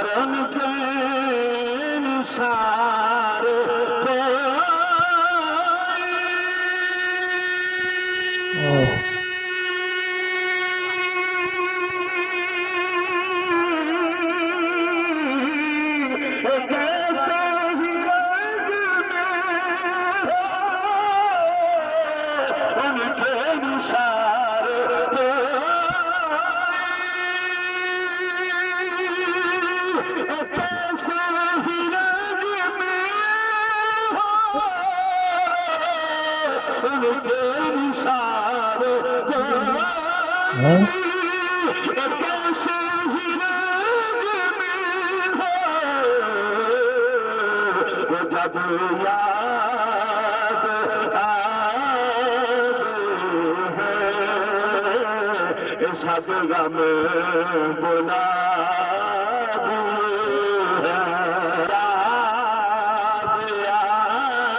run के निसार जब याद आते हैं इस हद गम बुला